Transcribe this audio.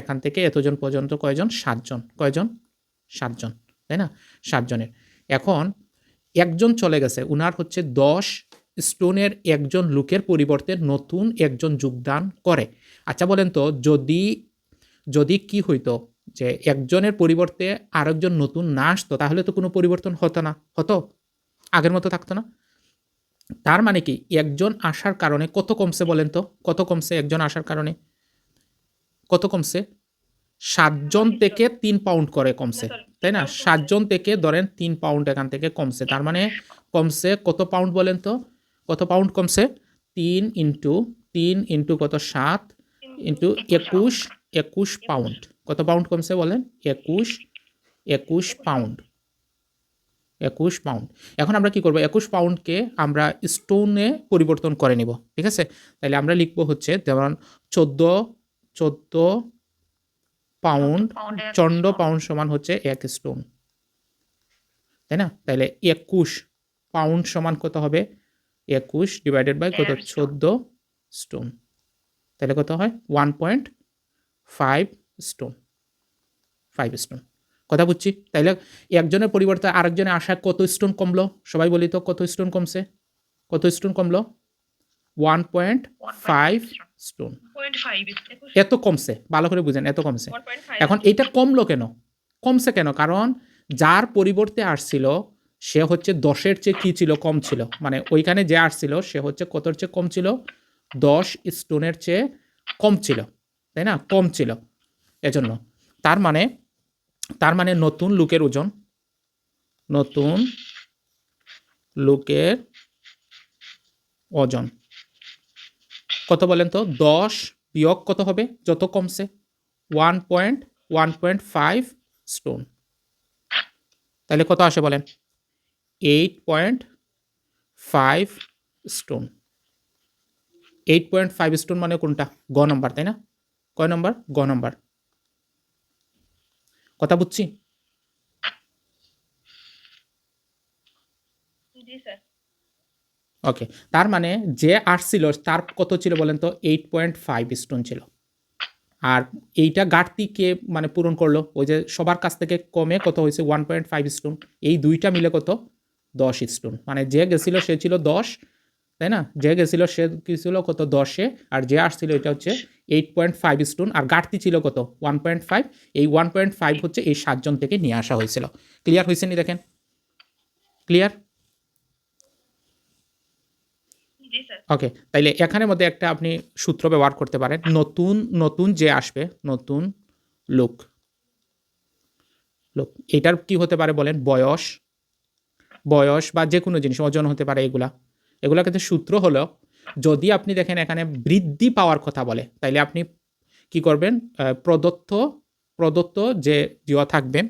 এখান থেকে এতজন পর্যন্ত কয়জন? 7 জন। কয়জন? 7 জন, তাই না? 7 জনের। এখন একজন চলে গেছে, উনার হচ্ছে 10 স্টোনের একজন লোকের পরিবর্তে নতুন একজন যোগদান করে। আচ্ছা বলেন তো, যদি কি হইতো যে একজনের পরিবর্তে আরেকজন নতুন না আসতো, তাহলে তো কোনো পরিবর্তন হতো না, হতো? আগের মতো থাকতো না? তার মানে কি একজন আসার কারণে কত কমছে বলেন তো? কত কমছে একজন আসার কারণে? কত কমছে? 7 জন থেকে 3 পাউন্ড করে কমছে, তাই না? 7 জন থেকে ধরেন 3 পাউন্ড এখান থেকে কমছে। তার মানে কমছে কত পাউন্ড বলেন তো? কত পাউন্ড কমছে? 3 ইন্টু 3 ইন্টু কত? 7 ইন্টু 21 পাউন্ড। কত পাউন্ড কমছে বলেন? 21 পাউন্ড। 21 পাউন্ড। এখন আমরা কি করব? 21 পাউন্ডকে আমরা স্টোনে পরিবর্তন করে নিব, ঠিক আছে? তাহলে আমরা লিখবো হচ্ছে যেমন 14 পাউন্ড, 14 পাউন্ড সমান হচ্ছে 1 স্টোন, তাই না? তাহলে 21 পাউন্ড সমান কত হবে? 21 ডিভাইডেড বাই কত? 14 স্টোন। তাহলে কত হয়? 1.5 স্টোন। 5 স্টোন। কথা বুঝছি? তাইলে একজনের পরিবর্তে আরেকজনে আসায় কত স্টোন কমলো? সবাই বলি তো কত স্টোন কমছে? কত স্টোন কমলো? 1.5 স্টোন। এত কমছে, ভালো করে বুঝেন, এত কমছে। এখন এটা কমলো কেন? কমছে কেন? কারণ যার পরিবর্তে আসছিল সে হচ্ছে 10-এর চেয়ে কি ছিল? কম ছিল। মানে ওইখানে যে আসছিল সে হচ্ছে কতর চেয়ে কম ছিল? 10 স্টোনের চেয়ে কম ছিল, তাই না? কম ছিল এজন্য। তার মানে নতুন লোকের ওজন, নতুন লোকের ওজন কত বলেন তো? 10 বিয়োগ কত হবে যত কমছে? 1.5 স্টোন। তাহলে কত আসে বলেন? 8.5 স্টোন। 8.5 স্টোন মানে কোনটা? গ নাম্বার, তাই না? কয় নাম্বার? গ নাম্বার। কথা বুঝছি? ওকে, তার মানে যে আসছিল তার কত ছিল বলেন তো? 8.5 স্টোন ছিল। আর এইটা ঘাটতি কে মানে পূরণ করলো? ওই যে সবার কাছ থেকে কমে কত হয়েছে? 1.5 স্টোন। এই দুইটা মিলে কত? 10 স্টোন। মানে যে গেছিল সে ছিল 10, তাই না? যে গেছিল সে কি ছিল কত? 10-এ। আর যে আসছিল এটা হচ্ছে 8.5 স্টোন। আর ঘাটতি ছিল কত? 1.5। এই 1.5 হচ্ছে এই 7 জন থেকে নিয়ে আসা হয়েছিল। ক্লিয়ার হয়েছে নি? দেখেন, ক্লিয়ার? ওকে, তাইলে এখানের মধ্যে একটা আপনি সূত্র ব্যবহার করতে পারেন। নতুন যে আসবে, নতুন লোক, এটার কি হতে পারে বলেন? বয়স বা যে কোনো জিনিস, ওজন হতে পারে। এগুলা কিন্তু সূত্র হলো, যদি আপনি দেখেন এখানে বৃদ্ধি পাওয়ার কথা বলে, তাইলে আপনি কি করবেন? প্রদত্ত যে দেওয়া থাকবেন